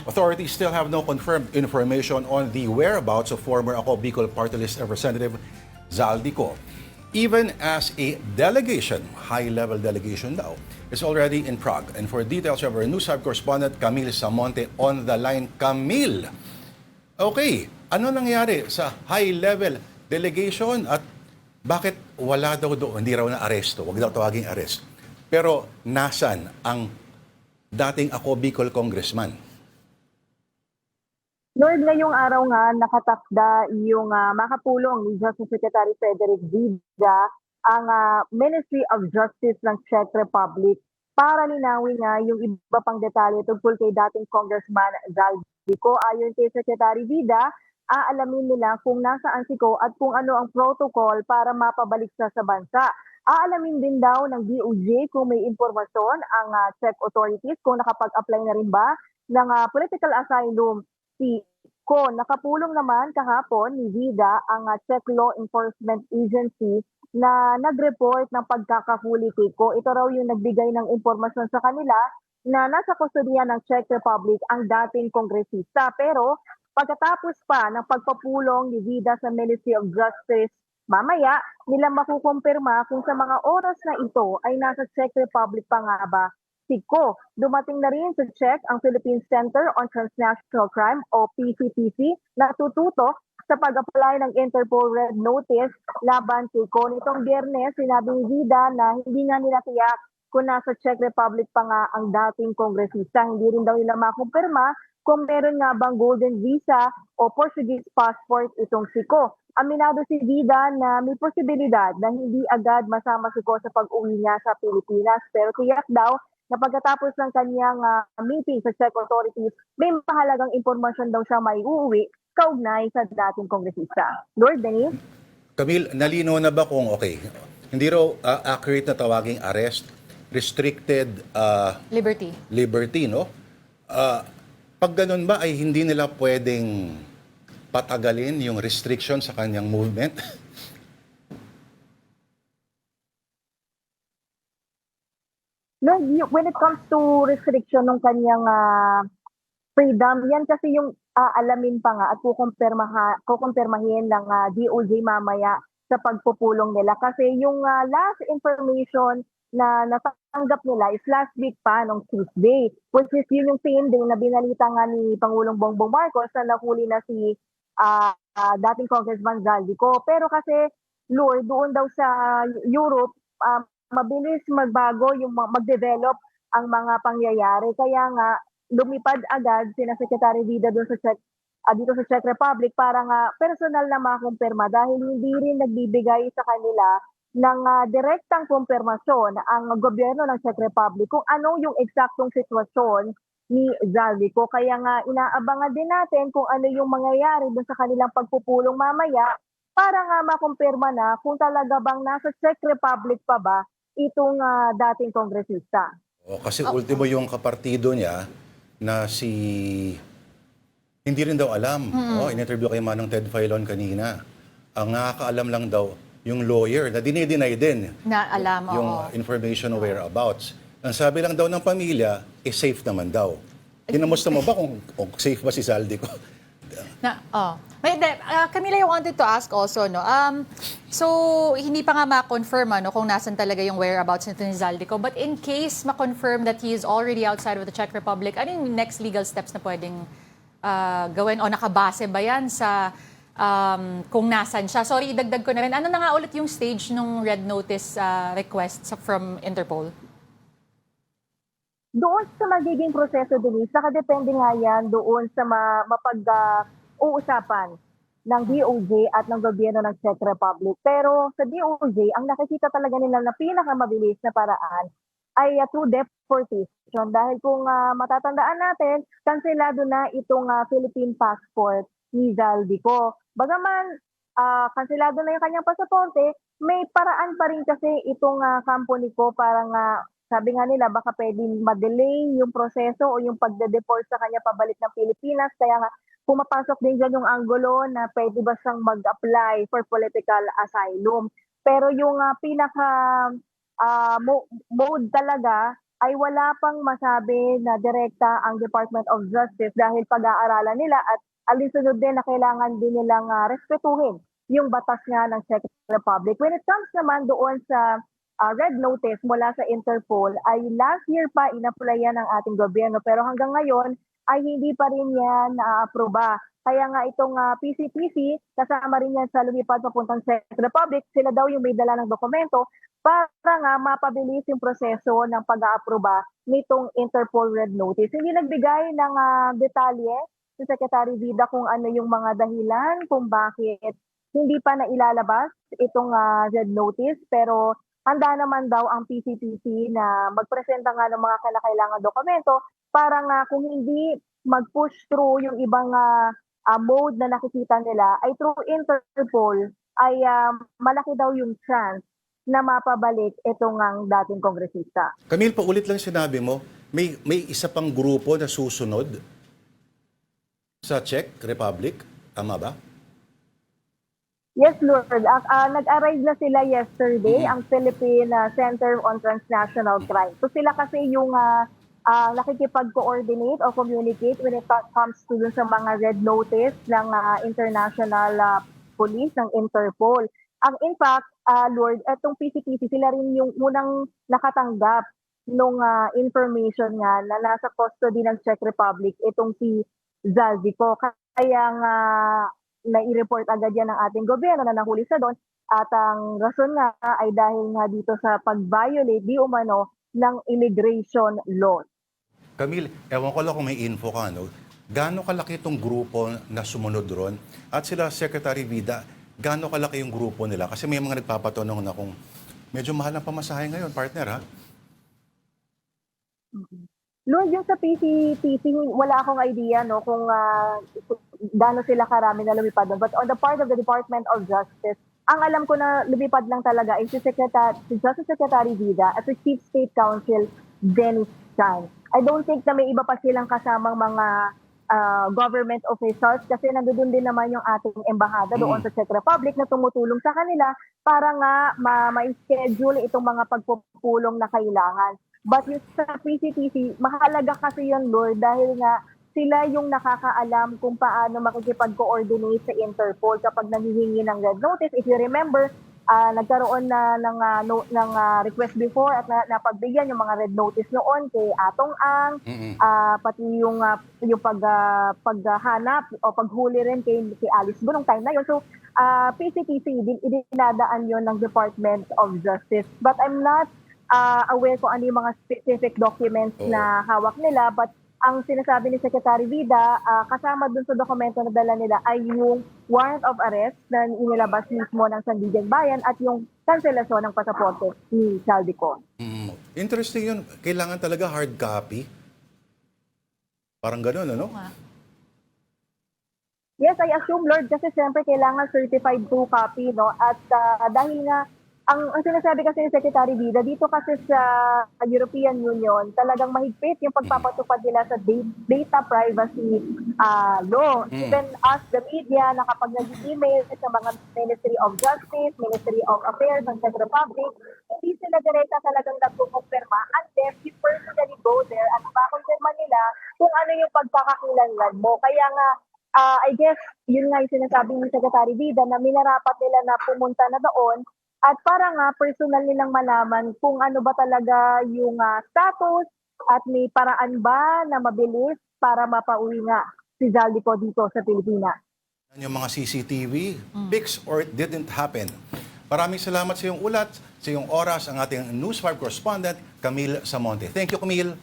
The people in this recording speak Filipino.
Authorities still have no confirmed information on the whereabouts of former Ako Bicol Party List Representative Zaldico. Even as a delegation, high-level delegation daw, is already in Prague. And for details, we have our News Hub correspondent Camille Samonte on the line. Camille, okay, ano nangyari sa high-level delegation at bakit wala daw doon, hindi raw na aresto, wag daw tawaging arrest. Pero nasan ang dating Ako Bicol congressman? Lord, ngayong araw nga nakatakda yung makapulong ni Justice Secretary Frederick Vida ang Ministry of Justice ng Czech Republic para linawin nga yung iba pang detalye tungkol kay dating Congressman Zaldico. Ayon kay Secretary Vida, aalamin nila kung nasaan si Ko at kung ano ang protocol para mapabalik siya sa bansa. Aalamin din daw ng DOJ kung may impormasyon ang Czech authorities kung nakapag-apply na rin ba ng political asylum si Ko. Nakapulong naman kahapon ni Vida ang Czech Law Enforcement Agency na nag-report ng pagkakahuli kay Ko. Ito raw yung nagbigay ng impormasyon sa kanila na nasa kustodiya ng Czech Republic ang dating kongresista. Pero pagkatapos pa ng pagpapulong ni Vida sa Ministry of Justice, mamaya nila makukumpirma kung sa mga oras na ito ay nasa Czech Republic pa nga ba si Ko. Dumating na rin sa Czech ang Philippine Center on Transnational Crime o PCTC na tututok sa pag-apply ng Interpol Red Notice laban kay Ko. Nitong Biyernes, sinabi ni Vida na hindi nga nila tiyak kung nasa Czech Republic pa nga ang dating kongresista. Hindi rin daw nila makumpirma kung meron nga bang golden visa o Portuguese passport itong si Ko. Aminado si Vida na may posibilidad na hindi agad masama si Ko sa pag-uwi niya sa Pilipinas. Pero tiyak daw na pagkatapos ng kanyang meeting sa Czech authorities, may mahalagang impormasyon daw siya may uuwi kaugnay sa dating kongresista. Lord Denis? Camille, nalino na ba kung okay, hindi raw accurate na tawaging arrest, restricted liberty, no? Pag ganun ba ay hindi nila pwedeng patagalin yung restriction sa kanyang movement? Lord, when it comes to restriction ng kanyang freedom, yan kasi yung aalamin pa nga at kukumpirmahin ng DOJ mamaya sa pagpupulong nila. Kasi yung last information na natanggap nila is last week pa, nung Tuesday. Which is yun yung same day na binalita nga ni Pangulong Bongbong Marcos na nahuli na si dating Congressman Zaldico. Pero kasi, Lord, doon daw sa Europe, mabilis magbago yung mag-develop ang mga pangyayari. Kaya nga, lumipad agad sina Secretary Vida doon sa dito sa Czech Republic para nga personal na makumpirma dahil hindi rin nagbibigay sa kanila ng direktang kumpirmasyon ang gobyerno ng Czech Republic kung ano yung eksaktong sitwasyon ni Zaldico. Kaya nga inaabangan din natin kung ano yung mangyayari doon sa kanilang pagpupulong mamaya para nga makumpirma na kung talaga bang nasa Czech Republic pa ba itong dating kongresista. Kasi ultimo yung kapartido niya na hindi rin daw alam. In-interview kay Manong Ted Filon kanina. Ang nakakaalam lang daw yung lawyer na dinideny din na alam yung information o whereabouts. Ang sabi lang daw ng pamilya, safe naman daw. Kinamusta mo ba kung safe ba si Zaldico? Camila, I wanted to ask also, no. So hindi pa nga ma-confirm kung nasan talaga yung whereabouts nito ni Zaldico, but in case ma-confirm that he is already outside of the Czech Republic, ano yung next legal steps na pwedeng gawin o nakabase ba yan sa kung nasan siya? Sorry, idagdag ko na rin. Ano na nga ulit yung stage ng red notice request from Interpol? Doon sa magiging proseso, Denise, nakadepende nga yan doon sa uusapan ng DOJ at ng gobyerno ng Czech Republic. Pero sa DOJ, ang nakikita talaga nila na pinakamabilis na paraan ay through deportation. Dahil kung matatandaan natin, kanselado na itong Philippine passport ni Zaldico. Bagaman kanselado na yung kanyang pasaporte, may paraan pa rin kasi itong company ko para sabi nga nila baka pwedeng ma-delay yung proseso o yung pagde-deport sa kanya pabalik ng Pilipinas. Kaya nga pumapasok din dyan yung anggulo na pwede ba siyang mag-apply for political asylum. Pero yung pinaka mode talaga ay wala pang masabi na direkta ang Department of Justice dahil pag-aaralan nila at alisunod din na kailangan din nilang respetuhin yung batas nga ng Czech Republic. When it comes naman doon sa red notice mula sa Interpol, ay last year pa in-applyan ng ating gobyerno pero hanggang ngayon ay hindi pa rin yan na-aproba. Kaya nga itong PCPC, kasama rin yan sa lumipad papuntang Czech Republic, sila daw yung may dala ng dokumento para nga mapabilis yung proseso ng pag-aaproba nitong Interpol Red Notice. Hindi nagbigay ng detalye si Secretary Vida kung ano yung mga dahilan kung bakit hindi pa nailalabas itong Red Notice, pero handa naman daw ang PCPC na magpresenta nga ng mga kailangang dokumento para nga kung hindi mag-push through yung ibang mode na nakikita nila ay through Interpol ay malaki daw yung chance na mapabalik itong ang dating kongresista. Camille, paulit lang sinabi mo, may isa pang grupo na susunod sa Czech Republic. Tama ba? Yes, Lord. Nag-arrive na sila yesterday, ang Philippine Center on Transnational Crime. So sila kasi yung nakikipag-coordinate o communicate when it comes to dun sa mga red notice ng international police, ng Interpol. In fact, Lord, itong PCPC, sila rin yung unang nakatanggap nung information nga na nasa custody ng Czech Republic itong si Zaldico. Kaya nga nai-report agad yan ng ating gobyerno na nahuli sa doon. At ang rason nga ay dahil nga dito sa pag-violate di umano ng immigration law. Camille, ewan ko lang kung may info ka, no? Gaano kalaki itong grupo na sumunod ron? At sila, Secretary Vida, gaano kalaki yung grupo nila? Kasi may mga nagpapatanong na kung medyo mahal ang pamasahe ngayon, partner, ha? Lord, yung sa PCPC, wala akong idea no kung gaano sila karami na lumipad doon. But on the part of the Department of Justice, ang alam ko na lumipad lang talaga ay si Justice Secretary Vida at si Chief State Counsel Dennis Chan. I don't think na may iba pa silang kasamang mga government officials kasi nandoon din naman yung ating embahada doon sa Czech Republic na tumutulong sa kanila para nga ma-schedule itong mga pagpupulong na kailangan. But yung sa PCTC, mahalaga kasi yun, Lord, dahil nga sila yung nakakaalam kung paano makikipag-coordinate sa Interpol kapag nanghihingi ng red notice. If you remember, nagkaroon na ng request before at napagbigyan yung mga red notice noon kay Atong Ang, pati yung paghanap o paghuli rin kay Alice Go nung time na yun. So, PCTC, dinadaan yun ng Department of Justice. But I'm not aware kung ano yung mga specific documents na hawak nila, but ang sinasabi ni Secretary Vida, kasama dun sa dokumento na dala nila ay yung warrant of arrest na inilabas mismo ng Sandigan Bayan at yung kanselasyon ng pasaporte ni Zaldico. Interesting yun. Kailangan talaga hard copy. Parang gano'n, ano? Yes, I assume, Lord, kasi siyempre kailangan certified true copy, no? At dahil nga, ang sinasabi kasi ni Secretary Vida, dito kasi sa European Union, talagang mahigpit yung pagpapatupad nila sa data privacy law. Even us, the media, na kapag nag-email sa mga Ministry of Justice, Ministry of Affairs ng Czech Republic, hindi sila direkta talagang nagkukumpirma unless you personally go there at makumpirma nila kung ano yung pagkakakilanlan mo. Kaya nga, I guess, yun nga yung sinasabi ni Secretary Vida na minarapat nila na pumunta na doon at para nga personal nilang malaman kung ano ba talaga yung status at may paraan ba na mabilis para mapauwi nga si Zaldico dito sa Pilipinas. Yung mga CCTV, fix or it didn't happen. Maraming salamat sa iyong ulat, sa iyong oras, ang ating News 5 correspondent, Camille Samonte. Thank you, Camille.